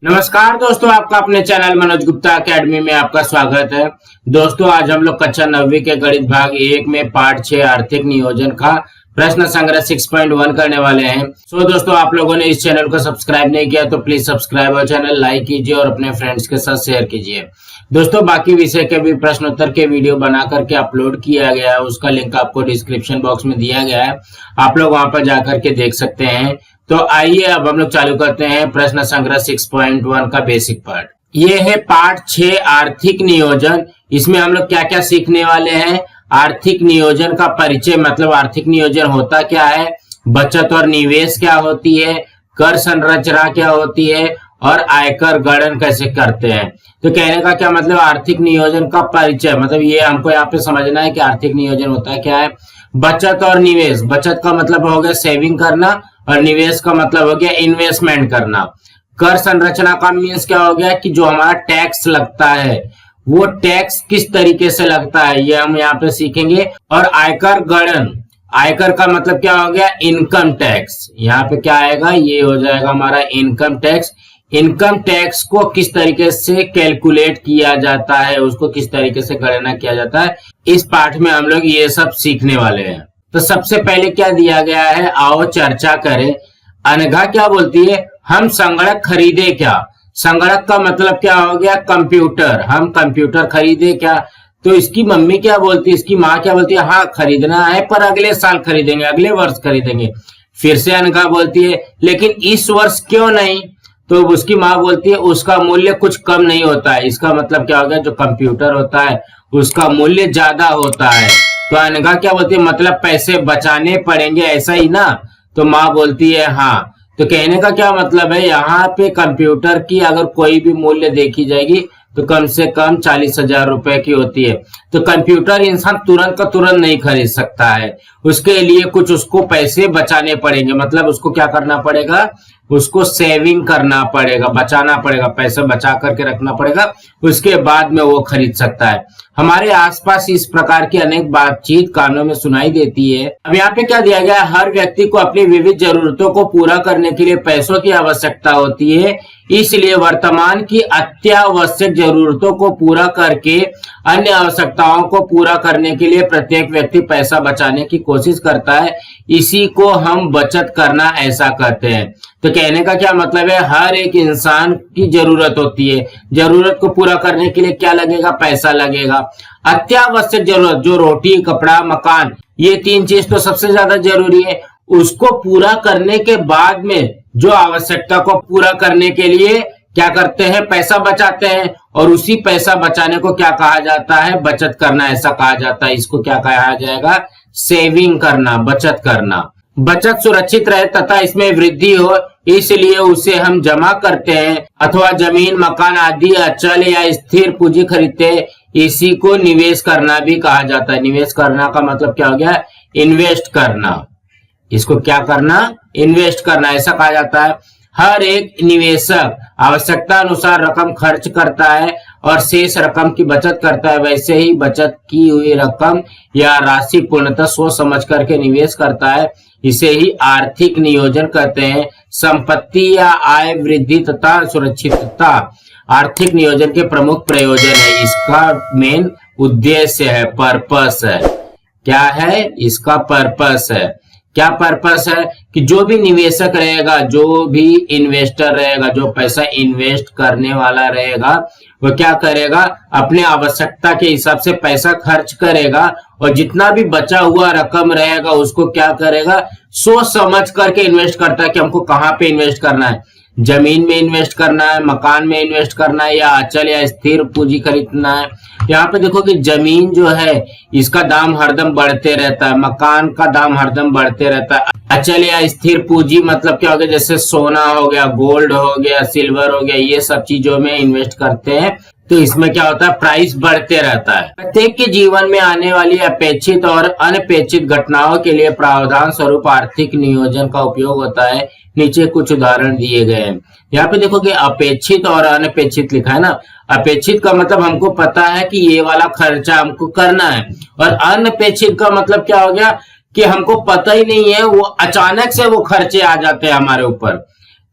नमस्कार दोस्तों, आपका अपने चैनल मनोज गुप्ता एकेडमी में आपका स्वागत है। दोस्तों, आज हम लोग कक्षा 9वीं के गणित भाग 1 में पार्ट 6 आर्थिक नियोजन का प्रश्न संग्रह 6.1 करने वाले हैं। दोस्तों, आप लोगों ने इस चैनल को सब्सक्राइब नहीं किया तो प्लीज सब्सक्राइब और चैनल लाइक कीजिए और अपने फ्रेंड्स के साथ शेयर कीजिए। दोस्तों, बाकी विषय के भी प्रश्नोत्तर के वीडियो बना करके अपलोड किया गया है, उसका लिंक आपको डिस्क्रिप्शन बॉक्स में दिया गया है, आप लोग वहां पर जाकर के देख सकते हैं। तो आइए अब हम लोग चालू करते हैं प्रश्न संग्रह 6.1 का बेसिक पार्ट। ये है पार्ट 6 आर्थिक नियोजन। इसमें हम लोग क्या क्या सीखने वाले हैं। आर्थिक नियोजन का परिचय, मतलब आर्थिक नियोजन होता क्या है, बचत और निवेश क्या होती है, कर संरचना क्या होती है और आयकर गणन कैसे करते हैं। तो कहने का क्या मतलब, आर्थिक नियोजन का परिचय मतलब ये हमको यहाँ पे समझना है कि आर्थिक नियोजन होता क्या है। बचत और निवेश, बचत का मतलब हो गया सेविंग करना और निवेश का मतलब हो गया इन्वेस्टमेंट करना। कर संरचना का मीन्स क्या हो गया कि जो हमारा टैक्स लगता है वो टैक्स किस तरीके से लगता है, ये हम यहाँ पे सीखेंगे। और आयकर गणन, आयकर का मतलब क्या हो गया इनकम टैक्स। यहाँ पे क्या आएगा, ये हो जाएगा हमारा इनकम टैक्स। इनकम टैक्स को किस तरीके से कैलकुलेट किया जाता है, उसको किस तरीके से गणना किया जाता है, इस पाठ में हम लोग ये सब सीखने वाले हैं। तो सबसे पहले क्या दिया गया है, आओ चर्चा करें। अनघा क्या बोलती है, हम संगणक खरीदे क्या। संगणक का मतलब क्या हो गया कंप्यूटर, हम कंप्यूटर खरीदे क्या। तो इसकी मम्मी क्या बोलती है, इसकी माँ क्या बोलती है, हाँ खरीदना है पर अगले साल खरीदेंगे, अगले वर्ष खरीदेंगे। फिर से अनघा बोलती है लेकिन इस वर्ष क्यों नहीं। तो उसकी माँ बोलती है उसका मूल्य कुछ कम नहीं होता है। इसका मतलब क्या हो गया, जो कंप्यूटर होता है उसका मूल्य ज्यादा होता है। तो अनघा क्या बोलती है, मतलब पैसे बचाने पड़ेंगे ऐसा ही ना। तो माँ बोलती है हाँ। तो कहने का क्या मतलब है, यहाँ पे कंप्यूटर की अगर कोई भी मूल्य देखी जाएगी तो कम से कम 40,000 रुपए की होती है। तो कंप्यूटर इंसान तुरंत का तुरंत नहीं खरीद सकता है, उसके लिए कुछ उसको पैसे बचाने पड़ेंगे। मतलब उसको क्या करना पड़ेगा, उसको सेविंग करना पड़ेगा, बचाना पड़ेगा, पैसे बचा करके रखना पड़ेगा, उसके बाद में वो खरीद सकता है। हमारे आसपास इस प्रकार की अनेक बातचीत कानों में सुनाई देती है। अब यहाँ पे क्या दिया गया है, हर व्यक्ति को अपनी विविध जरूरतों को पूरा करने के लिए पैसों की आवश्यकता होती है। इसलिए वर्तमान की अत्यावश्यक जरूरतों को पूरा करके अन्य आवश्यकताओं को पूरा करने के लिए प्रत्येक व्यक्ति पैसा बचाने की कोशिश करता है। इसी को हम बचत करना ऐसा कहते हैं। तो कहने का क्या मतलब है, हर एक इंसान की जरूरत होती है, जरूरत को पूरा करने के लिए क्या लगेगा, पैसा लगेगा। अत्यावश्यक जरूरत जो रोटी कपड़ा मकान, ये 3 चीज तो सबसे ज्यादा जरूरी है। उसको पूरा करने के बाद में जो आवश्यकता को पूरा करने के लिए क्या करते हैं, पैसा बचाते हैं। और उसी पैसा बचाने को क्या कहा जाता है, बचत करना ऐसा कहा जाता है। इसको क्या कहा जाएगा, सेविंग करना, बचत करना। बचत सुरक्षित रहे तथा इसमें वृद्धि हो, इसलिए उसे हम जमा करते हैं अथवा जमीन मकान आदि अचल या स्थिर पूंजी खरीदते हैं। इसी को निवेश करना भी कहा जाता है। निवेश करना का मतलब क्या हो गया, इन्वेस्ट करना। इसको क्या करना, इन्वेस्ट करना ऐसा कहा जाता है। हर एक निवेशक आवश्यकता अनुसार रकम खर्च करता है और शेष रकम की बचत करता है। वैसे ही बचत की हुई रकम या राशि पूर्णतः सोच समझ करके निवेश करता है। इसे ही आर्थिक नियोजन कहते हैं। संपत्ति या आय वृद्धि तथा सुरक्षितता आर्थिक नियोजन के प्रमुख प्रयोजन है। इसका मेन उद्देश्य है, पर्पस है। क्या है इसका पर्पस है, क्या पर्पस है कि जो भी निवेशक रहेगा, जो भी इन्वेस्टर रहेगा, जो पैसा इन्वेस्ट करने वाला रहेगा, वो क्या करेगा, अपने आवश्यकता के हिसाब से पैसा खर्च करेगा और जितना भी बचा हुआ रकम रहेगा उसको क्या करेगा, सोच समझ करके इन्वेस्ट करता है कि हमको कहाँ पे इन्वेस्ट करना है। जमीन में इन्वेस्ट करना है, मकान में इन्वेस्ट करना है, या अचल या स्थिर पूंजी खरीदना है। यहाँ पे देखो कि जमीन जो है इसका दाम हरदम बढ़ते रहता है, मकान का दाम हरदम बढ़ते रहता है। अचल या स्थिर पूंजी मतलब क्या हो गया, जैसे सोना हो गया, गोल्ड हो गया, सिल्वर हो गया, ये सब चीजों में इन्वेस्ट करते हैं। तो इसमें क्या होता है, प्राइस बढ़ते रहता है। प्रत्येक के जीवन में आने वाली अपेक्षित और अनपेक्षित घटनाओं के लिए प्रावधान स्वरूप आर्थिक नियोजन का उपयोग होता है। नीचे कुछ उदाहरण दिए गए हैं। यहाँ पे देखो कि अपेक्षित और अनपेक्षित लिखा है ना। अपेक्षित का मतलब हमको पता है कि ये वाला खर्चा हमको करना है, और अनपेक्षित का मतलब क्या हो गया कि हमको पता ही नहीं है, वो अचानक से वो खर्चे आ जाते हैं हमारे ऊपर।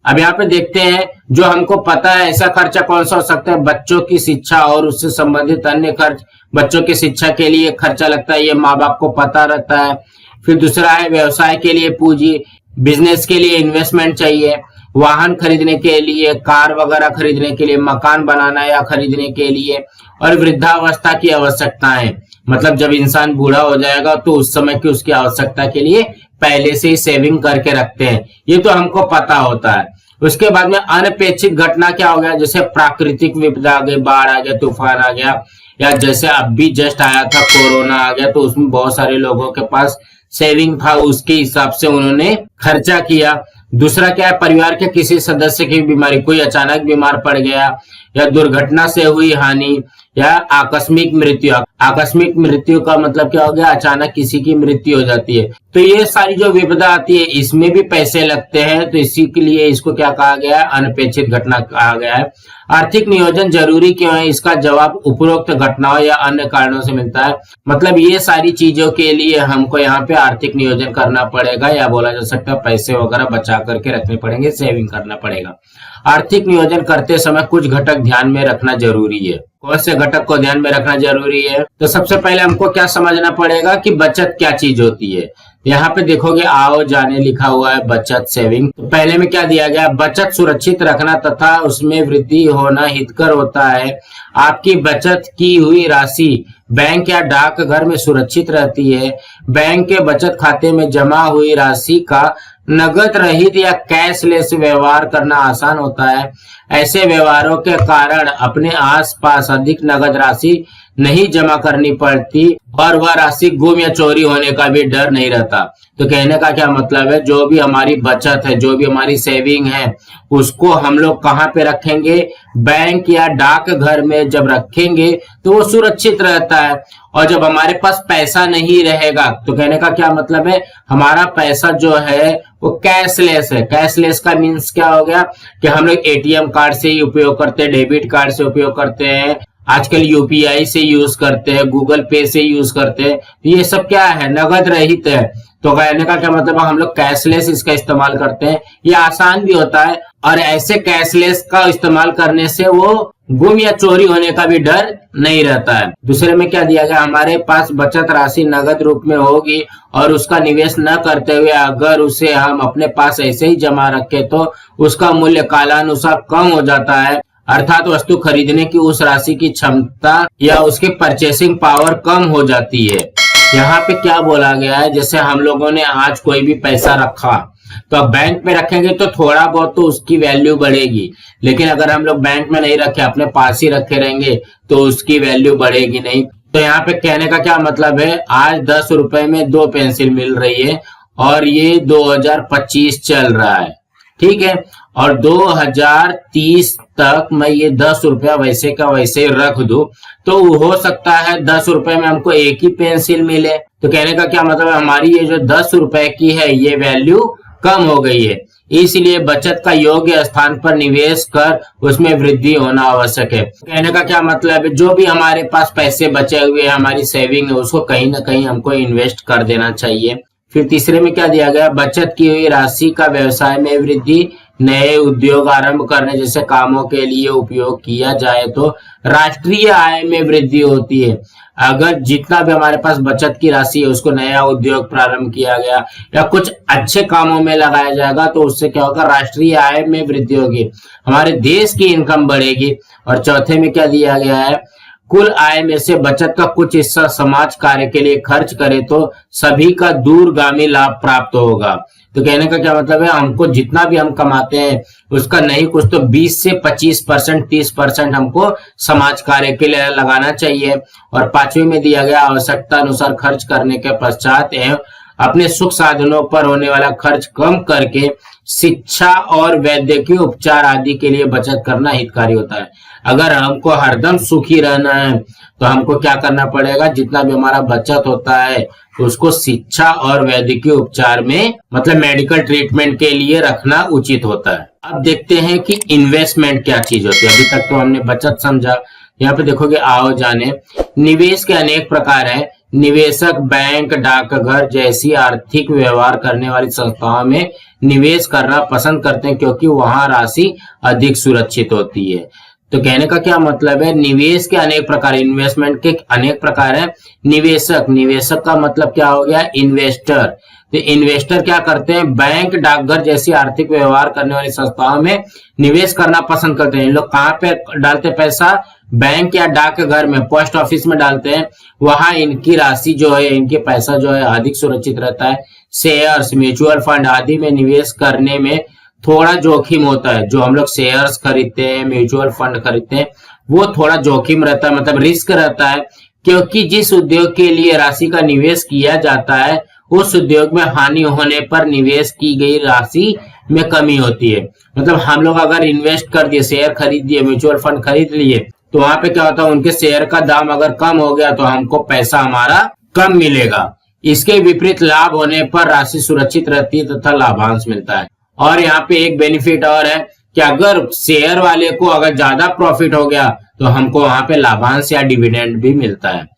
अब यहाँ पे देखते हैं, जो हमको पता है ऐसा खर्चा कौन सा हो सकता है, बच्चों की शिक्षा और उससे संबंधित अन्य खर्च। बच्चों की शिक्षा के लिए खर्चा लगता है, ये माँ बाप को पता रहता है। फिर दूसरा है व्यवसाय के लिए पूंजी, बिजनेस के लिए इन्वेस्टमेंट चाहिए, वाहन खरीदने के लिए, कार वगैरह खरीदने के लिए, मकान बनाना या खरीदने के लिए, और वृद्धावस्था की आवश्यकताएं, मतलब जब इंसान बूढ़ा हो जाएगा तो उस समय की उसकी आवश्यकता के लिए पहले से ही सेविंग करके रखते हैं, ये तो हमको पता होता है। उसके बाद में अनपेक्षित घटना क्या हो गया, जैसे प्राकृतिक विपदा आ गई, बाढ़ आ गया, तूफान आ गया, या जैसे अब भी जस्ट आया था कोरोना आ गया, तो उसमें बहुत सारे लोगों के पास सेविंग था, उसके हिसाब से उन्होंने खर्चा किया। दूसरा क्या है, परिवार के किसी सदस्य की बीमारी, कोई अचानक बीमार पड़ गया, या दुर्घटना से हुई हानि, या आकस्मिक मृत्यु। आकस्मिक मृत्यु का मतलब क्या हो गया, अचानक किसी की मृत्यु हो जाती है। तो ये सारी जो विपदा आती है इसमें भी पैसे लगते हैं, तो इसी के लिए इसको क्या कहा गया है, अनपेक्षित घटना कहा गया है। आर्थिक नियोजन जरूरी क्यों है, इसका जवाब उपरोक्त घटनाओं या अन्य कारणों से मिलता है। मतलब ये सारी चीजों के लिए हमको यहाँ पे आर्थिक नियोजन करना पड़ेगा, या बोला जा सकता है पैसे वगैरह बचा करके रखने पड़ेंगे, सेविंग करना पड़ेगा। आर्थिक नियोजन करते समय कुछ घटक ध्यान में रखना जरूरी है। कौन से घटक को ध्यान में रखना जरूरी है, तो सबसे पहले हमको क्या समझना पड़ेगा कि बचत क्या चीज होती है। यहाँ पे देखोगे आओ जाने लिखा हुआ है बचत, सेविंग। तो पहले में क्या दिया गया, बचत सुरक्षित रखना तथा उसमें वृद्धि होना हितकर होता है। आपकी बचत की हुई राशि बैंक या डाकघर में सुरक्षित रहती है। बैंक के बचत खाते में जमा हुई राशि का नगद रहित या कैशलेस व्यवहार करना आसान होता है। ऐसे व्यवहारों के कारण अपने आसपास अधिक नगद राशि नहीं जमा करनी पड़ती और वह राशि गुम या चोरी होने का भी डर नहीं रहता। तो कहने का क्या मतलब है, जो भी हमारी बचत है, जो भी हमारी सेविंग है, उसको हम लोग कहाँ पे रखेंगे, बैंक या डाकघर में जब रखेंगे तो वो सुरक्षित रहता है। और जब हमारे पास पैसा नहीं रहेगा, तो कहने का क्या मतलब है, हमारा पैसा जो है वो कैशलेस है। कैशलेस का मीन्स क्या हो गया कि हम लोग एटीएम कार्ड से ही उपयोग करते हैं, डेबिट कार्ड से उपयोग करते हैं, आजकल यूपीआई से यूज करते हैं, गूगल पे से यूज करते हैं। ये सब क्या है, नगद रहित है। तो कहने का क्या मतलब है, हम लोग कैशलेस इसका इस्तेमाल करते हैं, ये आसान भी होता है। और ऐसे कैशलेस का इस्तेमाल करने से वो गुम या चोरी होने का भी डर नहीं रहता है। दूसरे में क्या दिया गया, हमारे पास बचत राशि नगद रूप में होगी और उसका निवेश न करते हुए अगर उसे हम अपने पास ऐसे ही जमा रखें तो उसका मूल्य कालानुसार कम हो जाता है। अर्थात वस्तु खरीदने की उस राशि की क्षमता या उसकी परचेसिंग पावर कम हो जाती है। यहाँ पे क्या बोला गया है, जैसे हम लोगों ने आज कोई भी पैसा रखा तो अब बैंक में रखेंगे तो थोड़ा बहुत तो उसकी वैल्यू बढ़ेगी, लेकिन अगर हम लोग बैंक में नहीं रखे, अपने पास ही रखे रहेंगे तो उसकी वैल्यू बढ़ेगी नहीं। तो यहाँ पे कहने का क्या मतलब है, आज 10 रुपए में 2 पेंसिल मिल रही है और ये 2025 चल रहा है, ठीक है, और 2030 तक मैं ये 10 रुपया वैसे का वैसे रख दूं तो हो सकता है 10 रुपए में हमको एक ही पेंसिल मिले। तो कहने का क्या मतलब है, हमारी ये जो 10 रुपए की है ये वैल्यू कम हो गई है, इसलिए बचत का योग्य स्थान पर निवेश कर उसमें वृद्धि होना आवश्यक है। कहने का क्या मतलब है, जो भी हमारे पास पैसे बचे हुए हमारी सेविंग है उसको कहीं ना कहीं हमको इन्वेस्ट कर देना चाहिए। फिर तीसरे में क्या दिया गया, बचत की हुई राशि का व्यवसाय में वृद्धि, नए उद्योग आरंभ करने जैसे कामों के लिए उपयोग किया जाए तो राष्ट्रीय आय में वृद्धि होती है। अगर जितना भी हमारे पास बचत की राशि है उसको नया उद्योग प्रारंभ किया गया या कुछ अच्छे कामों में लगाया जाएगा तो उससे क्या होगा, राष्ट्रीय आय में वृद्धि होगी, हमारे देश की इनकम बढ़ेगी। और चौथे में क्या दिया गया है, कुल आय में से बचत का कुछ हिस्सा समाज कार्य के लिए खर्च करे तो सभी का दूरगामी लाभ प्राप्त होगा। तो कहने का क्या मतलब है, हमको जितना भी हम कमाते हैं उसका नहीं कुछ तो 20 से 25%, 30% हमको समाज कार्य के लिए लगाना चाहिए। और पांचवें में दिया गया, आवश्यकता अनुसार खर्च करने के पश्चात एवं अपने सुख साधनों पर होने वाला खर्च कम करके शिक्षा और वैद्यकीय उपचार आदि के लिए बचत करना हितकारी होता है। अगर हमको हरदम सुखी रहना है तो हमको क्या करना पड़ेगा, जितना भी हमारा बचत होता है उसको शिक्षा और वैद्यकीय उपचार में मतलब मेडिकल ट्रीटमेंट के लिए रखना उचित होता है। अब देखते हैं कि इन्वेस्टमेंट क्या चीज होती है। अभी तक तो हमने बचत समझा, यहाँ पे देखोगे आओ जाने। निवेश के अनेक प्रकार हैं, निवेशक बैंक, डाकघर जैसी आर्थिक व्यवहार करने वाली संस्थाओं में निवेश करना पसंद करते हैं क्योंकि वहां राशि अधिक सुरक्षित होती है। तो कहने का क्या मतलब है, निवेश के अनेक प्रकार, इन्वेस्टमेंट के अनेक प्रकार है। निवेशक, निवेशक का मतलब क्या हो गया, इन्वेस्टर। तो इन्वेस्टर क्या करते हैं, बैंक, डाकघर जैसी आर्थिक व्यवहार करने वाली संस्थाओं में निवेश करना पसंद करते हैं। इन लोग कहाँ पे डालते हैं पैसा, बैंक या डाकघर में, पोस्ट ऑफिस में डालते हैं। वहां इनकी राशि जो है, इनके पैसा जो है अधिक सुरक्षित रहता है। शेयर्स, म्यूचुअल फंड आदि में निवेश करने में थोड़ा जोखिम होता है। जो हम लोग शेयर्स खरीदते हैं, म्यूचुअल फंड खरीदते हैं, वो थोड़ा जोखिम रहता है, मतलब रिस्क रहता है, क्योंकि जिस उद्योग के लिए राशि का निवेश किया जाता है उस उद्योग में हानि होने पर निवेश की गई राशि में कमी होती है। मतलब हम लोग अगर इन्वेस्ट कर दिए, शेयर खरीद दिए, म्यूचुअल फंड खरीद लिए, तो वहां पे क्या होता है, उनके शेयर का दाम अगर कम हो गया तो हमको पैसा हमारा कम मिलेगा। इसके विपरीत लाभ होने पर राशि सुरक्षित रहती है तथा लाभांश मिलता है। और यहाँ पे एक बेनिफिट और है कि अगर शेयर वाले को अगर ज्यादा प्रॉफिट हो गया तो हमको वहां पे लाभांश या डिविडेंड भी मिलता है।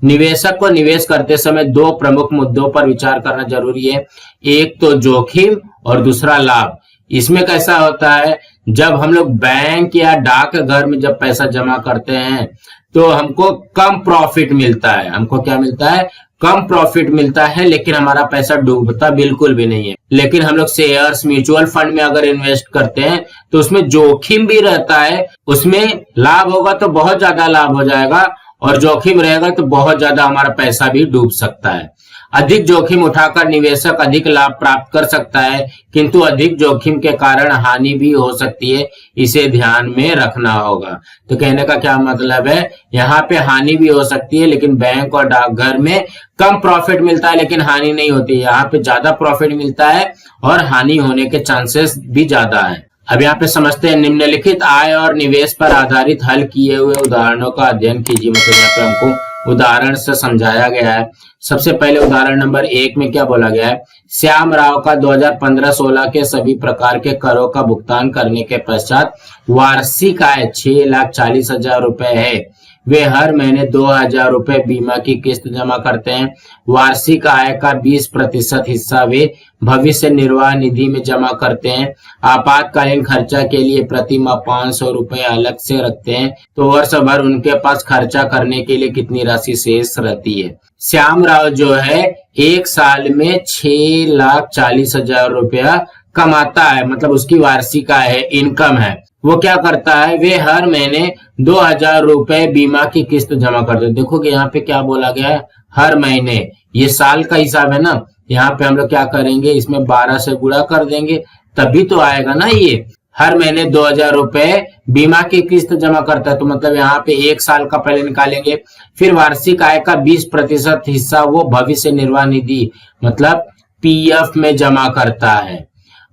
निवेशक को निवेश करते समय दो प्रमुख मुद्दों पर विचार करना जरूरी है, एक तो जोखिम और दूसरा लाभ। इसमें कैसा होता है, जब हम लोग बैंक या डाकघर में जब पैसा जमा करते हैं तो हमको कम प्रॉफिट मिलता है। हमको क्या मिलता है, कम प्रॉफिट मिलता है, लेकिन हमारा पैसा डूबता बिल्कुल भी नहीं है। लेकिन हम लोग शेयर्स, म्यूचुअल फंड में अगर इन्वेस्ट करते हैं तो उसमें जोखिम भी रहता है। उसमें लाभ होगा तो बहुत ज्यादा लाभ हो जाएगा और जोखिम रहेगा तो बहुत ज्यादा हमारा पैसा भी डूब सकता है। अधिक जोखिम उठाकर निवेशक अधिक लाभ प्राप्त कर सकता है, किंतु अधिक जोखिम के कारण हानि भी हो सकती है, इसे ध्यान में रखना होगा। तो कहने का क्या मतलब है, यहाँ पे हानि भी हो सकती है, लेकिन बैंक और डाकघर में कम प्रॉफिट मिलता है लेकिन हानि नहीं होती। यहाँ पे ज्यादा प्रॉफिट मिलता है और हानि होने के चांसेस भी ज्यादा है। अब यहाँ पे समझते हैं, निम्नलिखित आय और निवेश पर आधारित हल किए हुए उदाहरणों का अध्ययन कीजिए। मतलब यहाँ पे हमको उदाहरण से समझाया गया है। सबसे पहले उदाहरण नंबर 1 में क्या बोला गया है, श्याम राव का 2015-16 के सभी प्रकार के करों का भुगतान करने के पश्चात वार्षिक आय 6,40,000 रुपए है। वे हर महीने 2,000 रुपए बीमा की किस्त जमा करते हैं। वार्षिक आय का 20% हिस्सा वे भविष्य निर्वाह निधि में जमा करते हैं। आपातकालीन खर्चा के लिए प्रति माह 500 रुपए अलग से रखते हैं। तो वर्ष भर उनके पास खर्चा करने के लिए कितनी राशि शेष रहती है। श्याम राव जो है एक साल में 6,40,000 रुपया कमाता है, मतलब उसकी वार्षिक आय है, इनकम है। वो क्या करता है, वे हर महीने 2,000 रुपए बीमा की किस्त जमा करते हैं। देखोगे यहाँ पे क्या बोला गया है, हर महीने, ये साल का हिसाब है ना। यहाँ पे हम लोग क्या करेंगे, इसमें 12 से गुणा कर देंगे तभी तो आएगा ना। ये हर महीने 2,000 रुपए बीमा की किस्त जमा करता है, तो मतलब यहाँ पे एक साल का पहले निकालेंगे। फिर वार्षिक आय का 20% हिस्सा वो भविष्य निर्वाह निधि मतलब पीएफ में जमा करता है।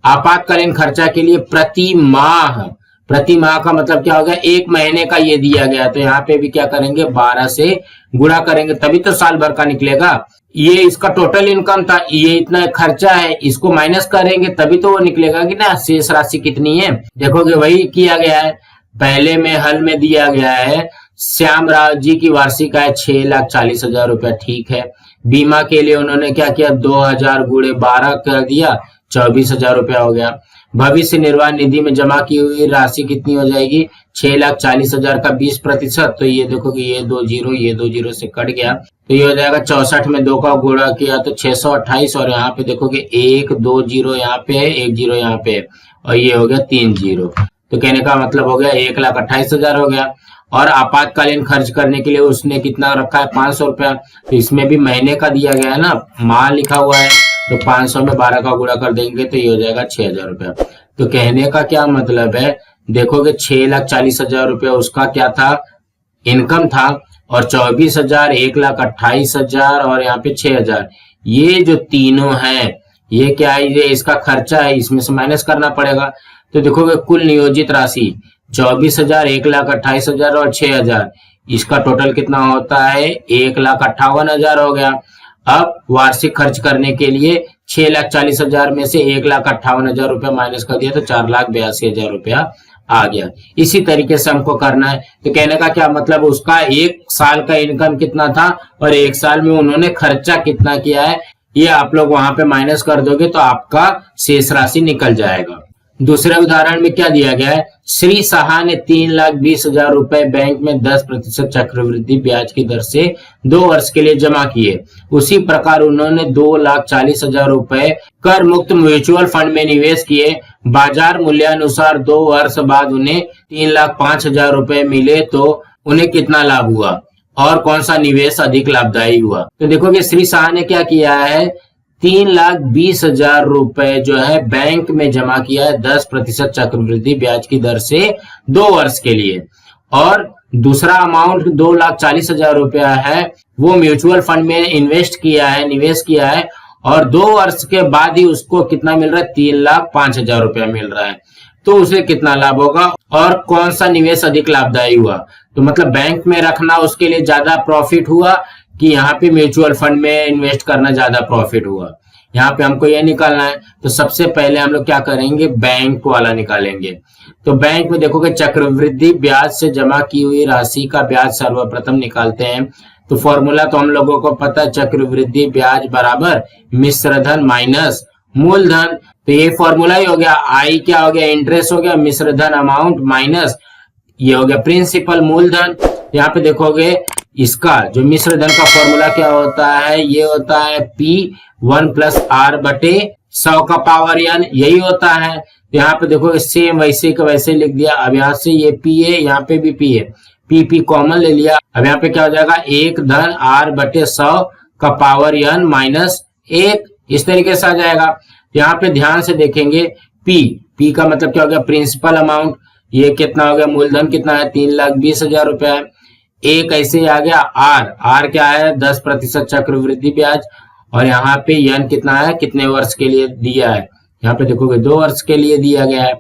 आपातकालीन खर्चा के लिए प्रति माह का मतलब क्या हो गया, एक महीने का ये दिया गया, तो यहाँ पे भी क्या करेंगे, 12 से गुणा करेंगे तभी तो साल भर का निकलेगा। ये इसका टोटल इनकम था, ये इतना खर्चा है, इसको माइनस करेंगे तभी तो वो निकलेगा कि ना शेष राशि कितनी है। देखोगे वही किया गया है, पहले में हल में दिया गया है श्याम राव जी की वार्षिक आय 6,40,000 रुपया, ठीक है। बीमा के लिए उन्होंने क्या किया, 2,000 गुणे 12 कर दिया, 24,000 रुपया हो गया। भविष्य निर्वाह निधि में जमा की हुई राशि कितनी हो जाएगी, 6,40,000 का 20%, तो ये देखो कि ये 2 जीरो से कट गया, तो ये हो जाएगा 64 में 2 का गुणा किया तो 628, और यहाँ पे देखोगे 1 2 जीरो यहाँ पे है, 1 जीरो यहाँ पे है, और ये हो गया 3 जीरो। तो कहने का मतलब हो गया 1,28,000 हो गया। और आपातकालीन खर्च करने के लिए उसने कितना रखा है, 500 रुपया। तो इसमें भी महीने का दिया गया है ना, माह लिखा हुआ है, तो 500 में 12 का गुणा कर देंगे तो ये हो जाएगा 6,000 रुपया। तो कहने का क्या मतलब है, देखोगे 6,40,000 रुपया उसका क्या था, इनकम था, और 24,000, 1,28,000 और यहाँ पे 6,000, ये जो तीनों हैं ये क्या है, ये इसका खर्चा है, इसमें से माइनस करना पड़ेगा। तो देखोगे कुल नियोजित राशि 24,000, 1,28,000 और 6,000, इसका टोटल कितना होता है, 1,58,000 हो गया। अब वार्षिक खर्च करने के लिए 6,40,000 में से 1,58,000 रुपया माइनस कर दिया तो 4,82,000 रुपया आ गया। इसी तरीके से हमको करना है। तो कहने का क्या मतलब, उसका एक साल का इनकम कितना था और एक साल में उन्होंने खर्चा कितना किया है, ये आप लोग वहां पे माइनस कर दोगे तो आपका शेष राशि निकल जाएगा। दूसरे उदाहरण में क्या दिया गया है, श्री साहा ने 3,20,000 रुपए बैंक में 10% चक्रवृद्धि ब्याज की दर से 2 वर्ष के लिए जमा किए। उसी प्रकार उन्होंने 2,40,000 रुपए कर मुक्त म्यूचुअल फंड में निवेश किए। बाजार मूल्यानुसार 2 वर्ष बाद उन्हें 3,05,000 रुपए मिले तो उन्हें कितना लाभ हुआ और कौन सा निवेश अधिक लाभदायी हुआ। तो देखोगे श्री साहा ने क्या किया है, 3,20,000 रुपए जो है बैंक में जमा किया है 10% चक्रवृद्धि ब्याज की दर से 2 वर्ष के लिए, और दूसरा अमाउंट 2,40,000 रुपया है वो म्यूचुअल फंड में इन्वेस्ट किया है, निवेश किया है, और 2 वर्ष के बाद ही उसको कितना मिल रहा है, 3,05,000 रुपया मिल रहा है। तो उसे कितना लाभ होगा और कौन सा निवेश अधिक लाभदायी हुआ। तो मतलब बैंक में रखना उसके लिए ज्यादा प्रॉफिट हुआ कि यहाँ पे म्यूचुअल फंड में इन्वेस्ट करना ज्यादा प्रॉफिट हुआ। यहाँ पे हमको ये निकालना है। तो सबसे पहले हम लोग क्या करेंगे, बैंक वाला निकालेंगे। तो बैंक में देखोगे चक्रवृद्धि ब्याज से जमा की हुई राशि का ब्याज सर्वप्रथम निकालते हैं। तो फॉर्मूला तो हम लोगों को पता है, चक्रवृद्धि ब्याज बराबर मिश्र धन माइनस मूलधन। तो ये फॉर्मूला ही हो गया। आई क्या हो गया, इंटरेस्ट हो गया, मिश्र धन अमाउंट माइनस ये हो गया प्रिंसिपल मूलधन। यहाँ पे देखोगे इसका जो मिश्र धन का फॉर्मूला क्या होता है, ये होता है P1 + R बटे 100 का पावर n, यही होता है। यहाँ पे देखो सेम वैसे का वैसे लिख दिया। अब यहाँ से ये P है, यहाँ पे भी P है, P कॉमन ले लिया। अब यहाँ पे क्या हो जाएगा, 1 धन R बटे 100 का पावर n माइनस 1, इस तरीके से आ जाएगा। यहाँ पे ध्यान से देखेंगे P का मतलब क्या हो गया, प्रिंसिपल अमाउंट। ये कितना हो गया, मूलधन कितना है, 3,20,000 रुपया है। एक ऐसे आ गया R क्या है, 10% चक्रवृद्धि ब्याज, और यहाँ पे n कितना है, कितने वर्ष के लिए दिया है, यहाँ पे देखोगे 2 वर्ष के लिए दिया गया है।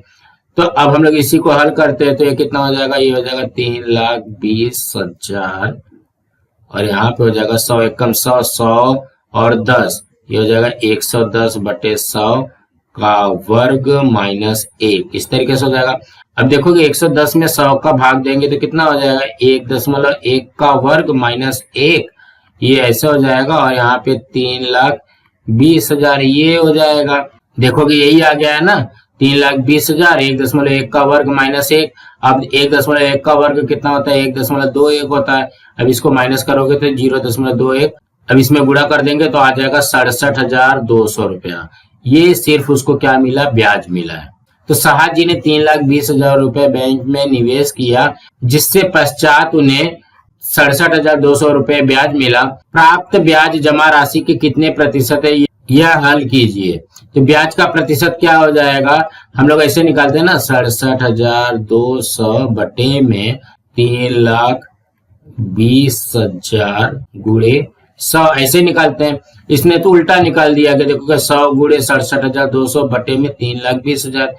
तो अब हम लोग इसी को हल करते हैं। तो ये कितना हो जाएगा, ये हो जाएगा 3,20,000 और यहाँ पे हो जाएगा 100 एकम 100 और 10, ये हो जाएगा 110 बटे 100 का वर्ग माइनस 1, इस तरीके से हो जाएगा। अब देखोगे 110 में 100 का भाग देंगे तो कितना हो जाएगा, 1.1 का वर्ग माइनस 1, ये ऐसे हो जाएगा। और यहाँ पे 3,20,000 ये हो जाएगा। देखोगे यही आ गया है ना, 3,20,000 1.1 का वर्ग माइनस 1। अब 1.1 का वर्ग कितना होता है, 1.21 होता है। अब इसको माइनस करोगे तो 0.21। अब इसमें गुणा कर देंगे तो आ जाएगा 67,200 रुपया। ये सिर्फ उसको क्या मिला, ब्याज मिला है। तो साहा जी ने 3,20,000 रुपए बैंक में निवेश किया, जिससे पश्चात उन्हें 67,200 रुपए ब्याज मिला। प्राप्त ब्याज जमा राशि के कितने प्रतिशत है, यह हल कीजिए। तो ब्याज का प्रतिशत क्या हो जाएगा, हम लोग ऐसे निकालते हैं ना, 67,200 बटे में 3,20,000 गुणे 100, ऐसे निकालते हैं। इसने तो उल्टा निकाल दिया कि देखो 100 गुणे 67,200 बटे में 3,20,000,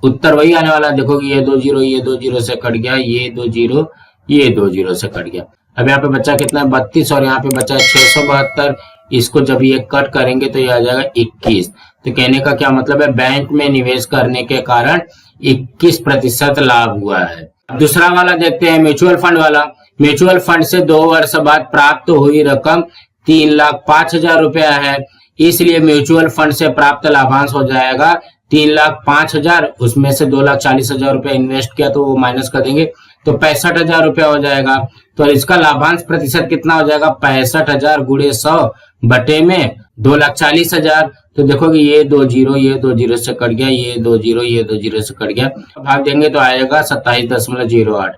उत्तर वही आने वाला। देखोगे ये 2 जीरो, ये 2 जीरो से कट गया, ये 2 जीरो, ये 2 जीरो से कट गया। अब यहाँ पे बच्चा कितना है, 32, और यहाँ पे बचा 672। इसको जब ये कट करेंगे तो ये आ जाएगा 21। तो कहने का क्या मतलब है, बैंक में निवेश करने के कारण 21% लाभ हुआ है। दूसरा वाला देखते हैं, म्यूचुअल फंड वाला। म्यूचुअल फंड से 2 वर्ष बाद प्राप्त हुई रकम 3,05,000 रुपया है, इसलिए म्यूचुअल फंड से प्राप्त लाभांश हो जाएगा 3,05,000। उसमें से 2,40,000 रुपया इन्वेस्ट किया तो वो माइनस कर देंगे तो 65,000 रुपया हो जाएगा। तो इसका लाभांश प्रतिशत कितना हो जाएगा, 65,000 गुणे 100 बटे में 2,40,000। तो देखोगे ये 2 जीरो, ये 2 जीरो से कट गया, ये 2 जीरो, ये 2 जीरो से कट गया, भाग देंगे तो आएगा 27.08,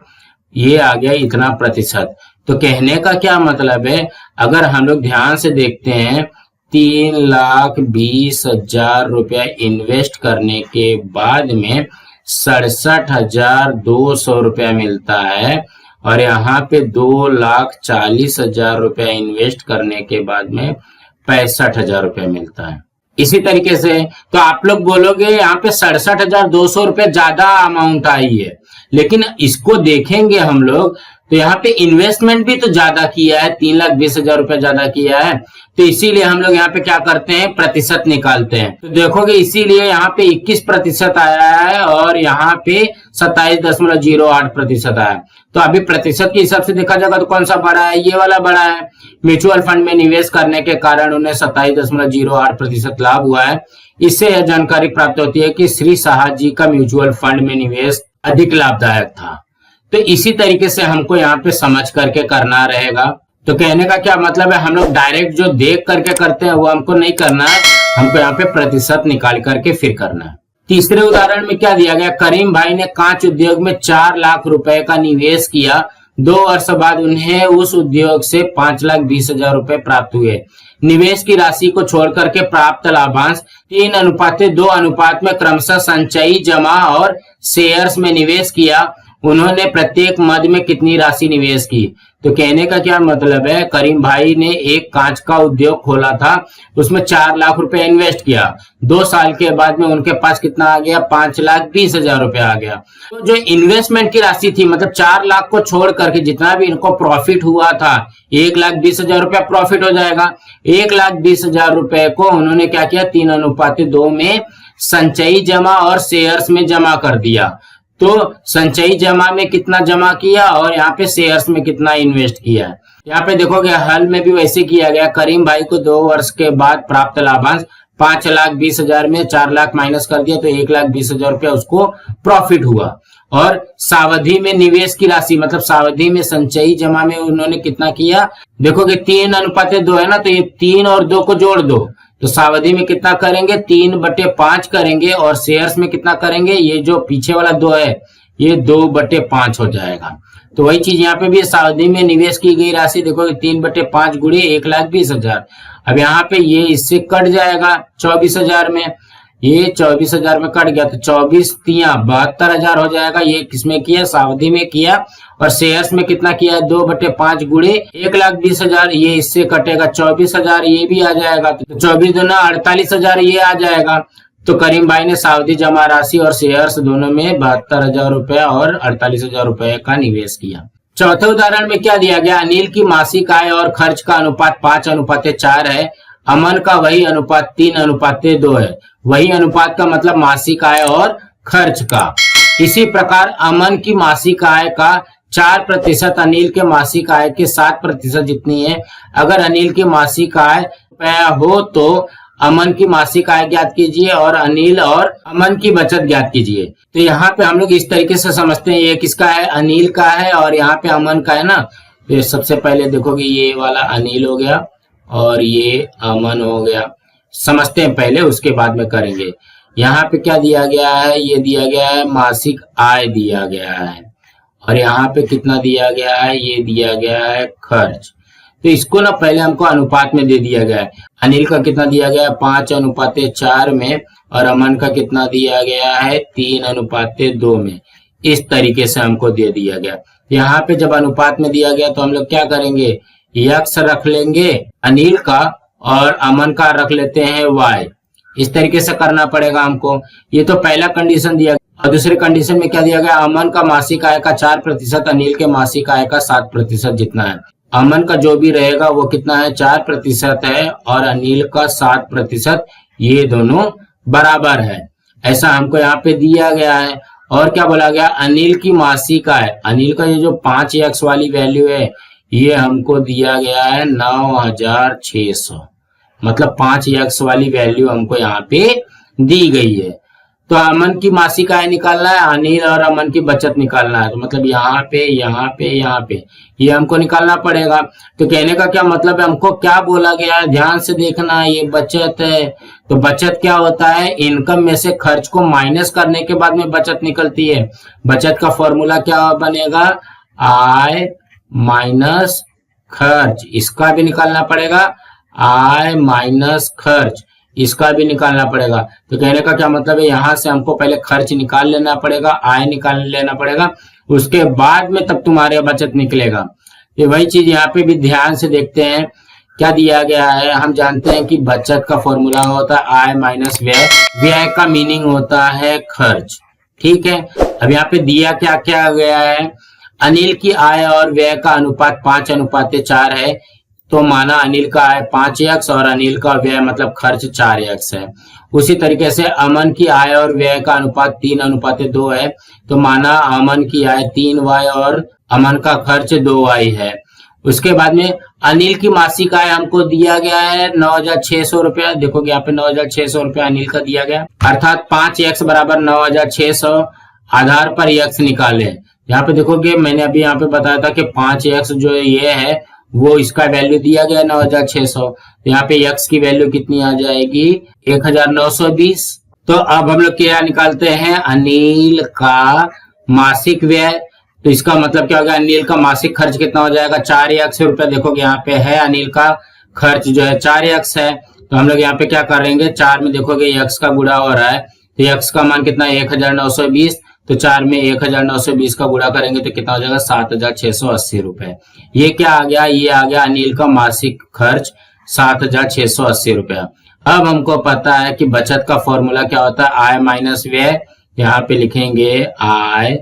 ये आ गया इतना प्रतिशत। तो कहने का क्या मतलब है, अगर हम लोग ध्यान से देखते हैं, 3,20,000 रुपया इन्वेस्ट करने के बाद में 67,200 रुपया मिलता है, और यहाँ पे 2,40,000 रुपया इन्वेस्ट करने के बाद में 65,000 रुपया मिलता है। इसी तरीके से तो आप लोग बोलोगे यहाँ पे 67,200 रुपये ज्यादा अमाउंट आई है, लेकिन इसको देखेंगे हम लोग तो यहाँ पे इन्वेस्टमेंट भी तो ज्यादा किया है, 3,20,000 रुपया ज्यादा किया है, तो इसीलिए हम लोग यहाँ पे क्या करते हैं, प्रतिशत निकालते हैं। तो देखोगे इसीलिए यहाँ पे 21% आया है और यहाँ पे 27.08% आया है। तो अभी प्रतिशत के हिसाब से देखा जाएगा तो कौन सा बड़ा है, ये वाला बड़ा है। म्यूचुअल फंड में निवेश करने के कारण उन्हें 27.08% लाभ हुआ है। इससे यह जानकारी प्राप्त होती है कि श्री शाह जी का म्यूचुअल फंड में निवेश अधिक लाभदायक था। तो इसी तरीके से हमको यहाँ पे समझ करके करना रहेगा। तो कहने का क्या मतलब है, हम लोग डायरेक्ट जो देख करके करते हैं वो हमको नहीं करना है, हमको यहाँ पे प्रतिशत निकाल करके फिर करना है। तीसरे उदाहरण में क्या दिया गया, करीम भाई ने कांच उद्योग में 4 लाख रुपए का निवेश किया। 2 वर्ष बाद उन्हें उस उद्योग से 5,20,000 रुपए प्राप्त हुए। निवेश की राशि को छोड़ करके प्राप्त लाभांश 3:2 अनुपात में क्रमशः संचयी, जमा और शेयर्स में निवेश किया। उन्होंने प्रत्येक मद में कितनी राशि निवेश की। तो कहने का क्या मतलब है, करीम भाई ने एक कांच का उद्योग खोला था, उसमें 4 लाख रुपए इन्वेस्ट किया। 2 साल के बाद में उनके पास कितना आ गया, 5,20,000 रुपए आ गया। तो जो इन्वेस्टमेंट की राशि थी, मतलब 4 लाख को छोड़ करके जितना भी इनको प्रॉफिट हुआ था, 1,20,000 रुपया प्रॉफिट हो जाएगा। 1,20,000 रुपए को उन्होंने क्या किया, 3:2 में संचयी, जमा और शेयर्स में जमा कर दिया। तो संचयी जमा में कितना जमा किया और यहाँ पे शेयर्स में कितना इन्वेस्ट किया। यहाँ पे देखोगे हल में भी वैसे किया गया। करीम भाई को 2 वर्ष के बाद प्राप्त लाभांश 5,20,000 में 4 लाख माइनस कर दिया तो 1,20,000 रुपया उसको प्रॉफिट हुआ। और सावधि में निवेश की राशि, मतलब सावधि में संचयी जमा में उन्होंने कितना किया, देखोगे 3:2 है ना, तो ये 3 और 2 को जोड़ दो तो सावधि में कितना करेंगे, 3/5 करेंगे और शेयर्स में कितना करेंगे, ये जो पीछे वाला 2 है ये 2/5 हो जाएगा। तो वही चीज यहाँ पे भी सावधि में निवेश की गई राशि देखोगे 3/5 गुणे 1,20,000। अब यहाँ पे ये इससे कट जाएगा 24,000 में, ये 24,000 में कट गया तो 24 तिया 72,000 हो जाएगा। ये किसमें किया, सावधि में किया। और शेयर्स में कितना किया, 2/5 गुणे 1,20,000, ये इससे कटेगा 24,000, ये भी आ जाएगा। तो 24 दूना 48,000 ये आ जाएगा। तो करीम भाई ने सावधि जमा राशि और शेयर्स दोनों में 72,000 रुपया और 48,000 रुपए का निवेश किया। चौथे उदाहरण में क्या दिया गया, अनिल की मासिक आय और खर्च का अनुपात 5:4 है। अमन का वही अनुपात 3:2 है। वही अनुपात का मतलब मासिक आय और खर्च का। इसी प्रकार अमन की मासिक आय का 4%, अनिल के मासिक आय के 7% जितनी है। अगर अनिल की मासिक आय रुपया हो तो अमन की मासिक आय ज्ञात कीजिए और अनिल और अमन की बचत ज्ञात कीजिए। तो यहाँ पे हम लोग इस तरीके से समझते हैं, ये किसका है, अनिल का है और यहाँ पे अमन का है ना। तो सबसे पहले देखोगे ये वाला अनिल हो गया और ये अमन हो गया, समझते हैं पहले, उसके बाद में करेंगे। यहाँ पे क्या दिया गया है, ये दिया गया है मासिक आय दिया गया है और यहाँ पे कितना दिया गया है, ये दिया गया है खर्च। तो इसको ना पहले हमको अनुपात में दे दिया गया है। अनिल का कितना दिया गया है, 5:4 में और अमन का कितना दिया गया है, 3:2 में। इस तरीके से हमको दे दिया गया। यहाँ पे जब अनुपात में दिया गया तो हम लोग क्या करेंगे, यक्स रख लेंगे अनिल का और अमन का रख लेते हैं वाई। इस तरीके से करना पड़ेगा हमको। ये तो पहला कंडीशन दिया गया। और दूसरे कंडीशन में क्या दिया गया, अमन का मासिक आय का 4%, अनिल के मासिक आय का 7% जितना है। अमन का जो भी रहेगा वो कितना है, 4% है और अनिल का 7%, ये दोनों बराबर है। ऐसा हमको यहाँ पे दिया गया है। और क्या बोला गया, अनिल की मासिक आय, अनिल का ये जो 5x वाली वैल्यू है ये हमको दिया गया है 9,600, मतलब 5x वाली वैल्यू हमको यहाँ पे दी गई है। तो अमन की मासिक आय निकालना है, अनिल और अमन की बचत निकालना है। तो मतलब यहाँ पे यहाँ पे यहाँ पे ये हमको निकालना पड़ेगा। तो कहने का क्या मतलब है, हमको क्या बोला गया है, ध्यान से देखना है। ये बचत है तो बचत क्या होता है, इनकम में से खर्च को माइनस करने के बाद में बचत निकलती है। बचत का फॉर्मूला क्या बनेगा, आय माइनस खर्च। इसका भी निकालना पड़ेगा, आय माइनस खर्च, इसका भी निकालना पड़ेगा। तो कहने का क्या मतलब है, यहां से हमको पहले खर्च निकाल लेना पड़ेगा, आय निकाल लेना पड़ेगा, उसके बाद में तब तुम्हारे बचत निकलेगा। ये वही चीज यहाँ पे भी ध्यान से देखते हैं क्या दिया गया है। हम जानते हैं कि बचत का फॉर्मूला होता है आय माइनस व्यय, व्यय का मीनिंग होता है खर्च। ठीक है, अब यहाँ पे दिया क्या क्या गया है, अनिल की आय और व्यय का अनुपात 5:4 है, तो माना अनिल का आय 5x और अनिल का व्यय मतलब खर्च 4x है। उसी तरीके से अमन की आय और व्यय का अनुपात 3:2 है, तो माना अमन की आय 3y और अमन का खर्च 2y है। उसके बाद में अनिल की मासिक आय हमको दिया गया है 9,600 रुपया। देखोगे यहाँ पे 9,600 रुपया अनिल का दिया गया, अर्थात 5x बराबर 9,600, आधार पर x निकाले। यहाँ पे देखोगे मैंने अभी यहाँ पे बताया था कि 5x जो ये है वो इसका वैल्यू दिया गया 9,600, तो यहाँ पे x की वैल्यू कितनी आ जाएगी 1,920। तो अब हम लोग क्या निकालते हैं, अनिल का मासिक व्यय, तो इसका मतलब क्या हो गया, अनिल का मासिक खर्च कितना हो जाएगा 4x रुपया। देखोगे यहाँ पे है अनिल का खर्च जो है 4x है, तो हम लोग यहाँ पे क्या करेंगे, 4 में देखोगे x का गुणा हो रहा है, तो x का मान कितना है 1,920, तो 4 में 1,920 का गुणा करेंगे तो कितना हो जाएगा 7,680 रुपए। ये क्या आ गया, ये आ गया अनिल का मासिक खर्च 7,680 रुपया। अब हमको पता है कि बचत का फॉर्मूला क्या होता है, आय माइनस व्यय। यहाँ पे लिखेंगे आय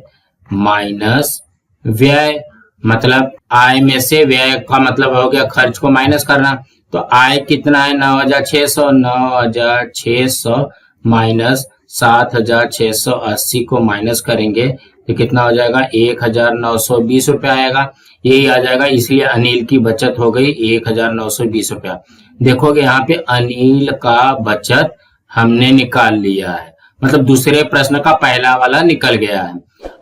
माइनस व्यय, मतलब आय में से व्यय का मतलब हो गया खर्च को माइनस करना। तो आय कितना है 9,600, 9,600 माइनस 7,680 को माइनस करेंगे तो कितना हो जाएगा 1,920 रुपया आएगा, यही आ जाएगा। इसलिए अनिल की बचत हो गई 1,920 रुपया। देखोगे यहाँ पे अनिल का बचत हमने निकाल लिया है, मतलब दूसरे प्रश्न का पहला वाला निकल गया है।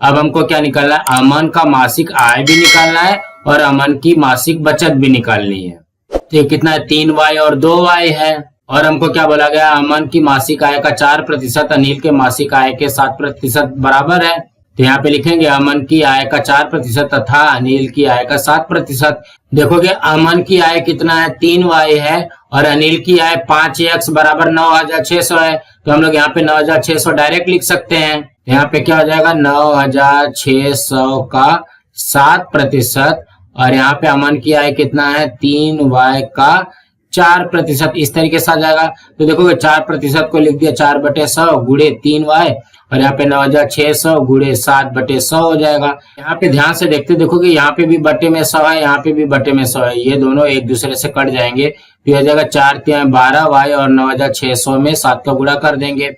अब हमको क्या निकालना है, अमन का मासिक आय भी निकालना है और अमन की मासिक बचत भी निकालनी है। तो ये कितना है 3y और 2y है, और हमको क्या बोला गया, अमन की मासिक आय का 4% अनिल के मासिक आय के 7% बराबर है। तो यहाँ पे लिखेंगे अमन की आय का 4% तथा अनिल की आय का 7%। देखोगे अमन की आय कितना है 3y है और अनिल की आय 5x बराबर 9,600 है, तो हम लोग यहाँ पे 9,600 डायरेक्ट लिख सकते हैं। यहाँ पे क्या हो जाएगा 9,600 का 7% और यहाँ पे अमन की आय कितना है 3y का 4%, इस तरीके से आ जाएगा। तो देखोगे 4% को लिख दिया 4/100 गुणे 3y और यहाँ पे 9,600 गुणे 7/100 हो जाएगा। यहाँ पे ध्यान से देखते देखोगे यहाँ पे भी बटे में 100 है, यहाँ पे भी बटे में 100 है, ये दोनों एक दूसरे से कट जाएंगे, तो हो जाएगा 4×3=12y और 9,600 में 7 का गुणा कर देंगे।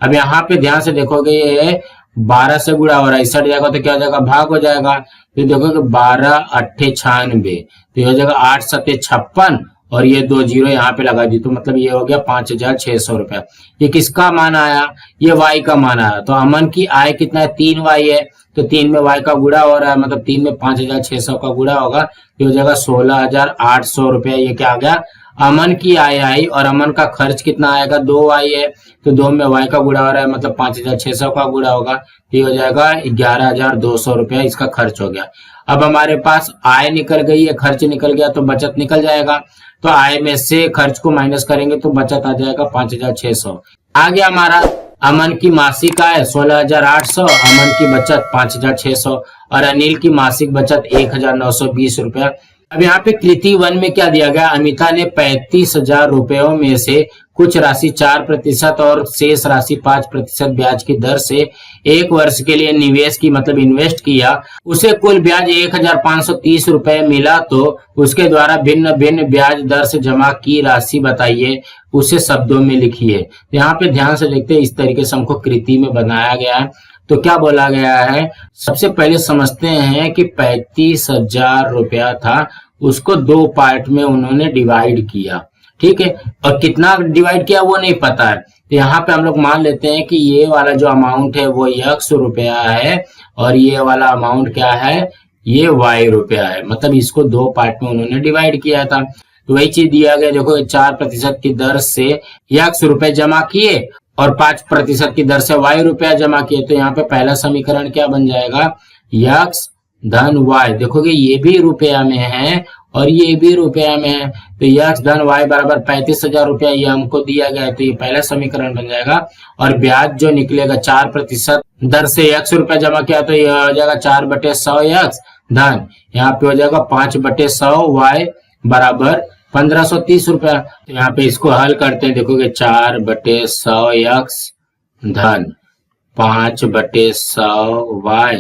अब यहाँ पे ध्यान से देखोगे ये 12 से गुणा हो रहा है, इस साइड जाएगा तो क्या हो जाएगा भाग हो जाएगा, तो देखोगे 12×8=96, तो ये हो जाएगा 8×7=56 और ये 2 जीरो यहाँ पे लगा दी, तो मतलब ये हो गया 5,600 रुपया। ये किसका मान आया, ये y का मान आया। तो अमन की आय कितना है 3y है, तो 3 में y का गुणा हो रहा है, मतलब 3 में 5,600 का गुणा होगा, ये हो जाएगा 16,800 रुपया। ये क्या आ गया अमन की आय आई, और अमन का खर्च कितना आएगा 2y है, तो 2 में y का गुणा हो रहा है, मतलब 5,600 का गुणा होगा, ये हो जाएगा 11,200 रुपया इसका खर्च हो गया। अब हमारे पास आय निकल गई है, खर्च निकल गया, तो बचत निकल जाएगा। तो आय में से खर्च को माइनस करेंगे तो बचत आ जाएगा 5,600। आ गया हमारा अमन की मासिक आय 16,800, अमन की बचत 5,600 और अनिल की मासिक बचत 1,920 रुपया। अब यहाँ पे कृति 1 में क्या दिया गया, अमिता ने 35,000 रुपयों में से कुछ राशि 4% और शेष राशि 5% ब्याज की दर से 1 वर्ष के लिए निवेश की, मतलब इन्वेस्ट किया, उसे कुल ब्याज 1,530 रुपए मिला, तो उसके द्वारा भिन्न भिन्न ब्याज दर से जमा की राशि बताइए, उसे शब्दों में लिखिए। यहाँ पे ध्यान से देखते हैं, इस तरीके से हमको कृति में बनाया गया है। तो क्या बोला गया है, सबसे पहले समझते हैं कि 35,000 रुपया था, उसको 2 पार्ट में उन्होंने डिवाइड किया, ठीक है, और कितना डिवाइड किया वो नहीं पता है। तो यहाँ पे हम लोग मान लेते हैं कि ये वाला जो अमाउंट है वो x रुपया है और ये वाला अमाउंट क्या है, ये y रुपया है, मतलब इसको 2 पार्ट में उन्होंने डिवाइड किया था। तो वही चीज दिया गया, देखो 4% की दर से x रुपए जमा किए और 5% की दर से y रुपया जमा किए। तो यहाँ पे पहला समीकरण क्या बन जाएगा, x धन y, देखोगे ये भी रुपया में है और ये भी रुपया में है, तो x धन y बराबर 35,000 रुपया ये हमको दिया गया है, तो ये पहला समीकरण बन जाएगा। और ब्याज जो निकलेगा 4% दर से x रुपया जमा किया, तो ये हो जाएगा 4/100 x धन यहाँ पे हो जाएगा 5/100 y बराबर 1,530 रुपया। तो यहाँ पे इसको हल करते हैं, देखोगे 4/100 x धन 5/100 y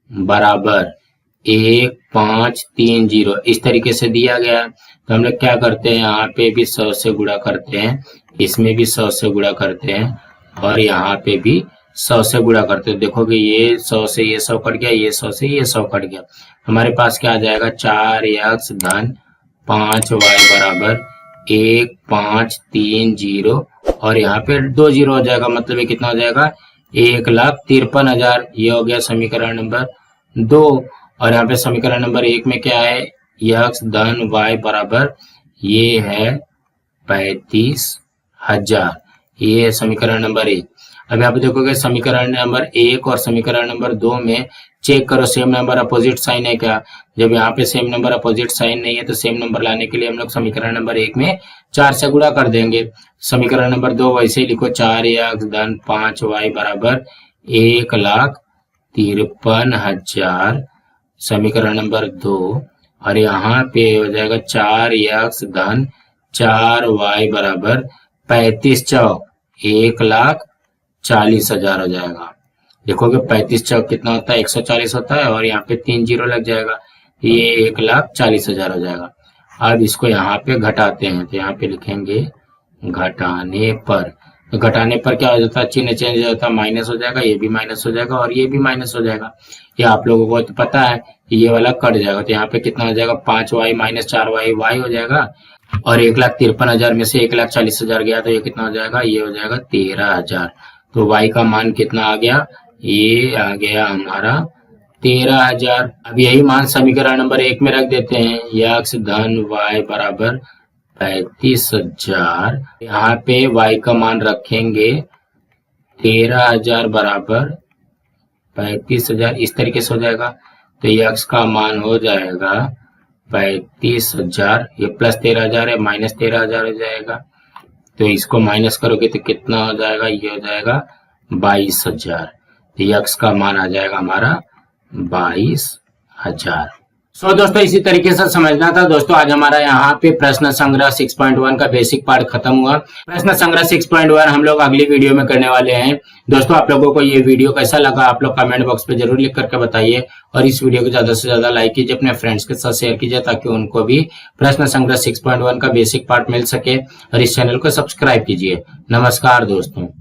बराबर 1530 इस तरीके से दिया गया। तो हम लोग क्या करते हैं, यहाँ पे भी 100 से गुणा करते हैं, इसमें भी 100 से गुणा करते हैं और यहाँ पे भी 100 से गुणा करते हैं। देखोगे ये 100 से ये 100 कट गया, ये 100 से ये 100 कट गया। हमारे पास क्या आ जाएगा, 4x धन 5y बराबर 1530 और यहाँ पे 2 जीरो हो जाएगा, मतलब ये कितना हो जाएगा, 1,53,000। ये हो गया समीकरण नंबर 2। और यहाँ पे समीकरण नंबर 1 में क्या है, x धन y बराबर ये है 35,000। ये है समीकरण नंबर 1। अब यहाँ पे देखोगे समीकरण नंबर 1 और समीकरण नंबर 2 में चेक करो सेम नंबर अपोजिट साइन है क्या। जब यहाँ पे सेम नंबर अपोजिट साइन नहीं है तो सेम नंबर लाने के लिए हम लोग समीकरण नंबर 1 में 4 से गुणा कर देंगे। समीकरण नंबर 2 वैसे ही लिखो, 4x धन 5y बराबर 1,53,000 समीकरण नंबर 2। और यहाँ पे हो जाएगा 4x धन 4y बराबर 35 चौक 1,40,000 हो जाएगा। देखोगे 35 चौक कितना होता है, 140 होता है और यहाँ पे 3 जीरो लग जाएगा, ये 1,40,000 हो जाएगा। अब इसको यहाँ पे घटाते हैं, तो यहाँ पे लिखेंगे घटाने पर। तो घटाने पर क्या हो जाता है, चिन्ह चेंज हो जाता है, माइनस हो जाएगा, ये भी माइनस हो जाएगा और ये भी माइनस हो जाएगा। ये आप लोगों को तो पता है, ये वाला कट जाएगा। तो यहाँ पे कितना हो जाएगा, 5y माइनस 4y y हो जाएगा और 1,53,000 में से 1,40,000 गया तो ये कितना हो जाएगा, ये हो जाएगा 13,000। तो y का मान कितना आ गया, ये आ गया हमारा 13,000। अब यही मान समीकरण नंबर 1 में रख देते हैं, x धन y बराबर 35,000। यहाँ पे y का मान रखेंगे 13,000 बराबर 35,000, इस तरीके से हो जाएगा। तो x का मान हो जाएगा 35,000, ये प्लस 13,000 है, माइनस 13,000 हो जाएगा। तो इसको माइनस करोगे तो कितना हो जाएगा, ये हो जाएगा 22,000। तो x का मान आ जाएगा हमारा 22,000। दोस्तों इसी तरीके से समझना था। दोस्तों आज हमारा यहाँ पे प्रश्न संग्रह 6.1 का बेसिक पार्ट खत्म हुआ। प्रश्न संग्रह 6.1 हम लोग अगली वीडियो में करने वाले हैं। दोस्तों आप लोगों को ये वीडियो कैसा लगा, आप लोग कमेंट बॉक्स पे जरूर लिख करके बताइए और इस वीडियो को ज्यादा से ज्यादा लाइक कीजिए, अपने फ्रेंड्स के साथ शेयर कीजिए ताकि उनको भी प्रश्न संग्रह 6.1 का बेसिक पार्ट मिल सके और इस चैनल को सब्सक्राइब कीजिए। नमस्कार दोस्तों।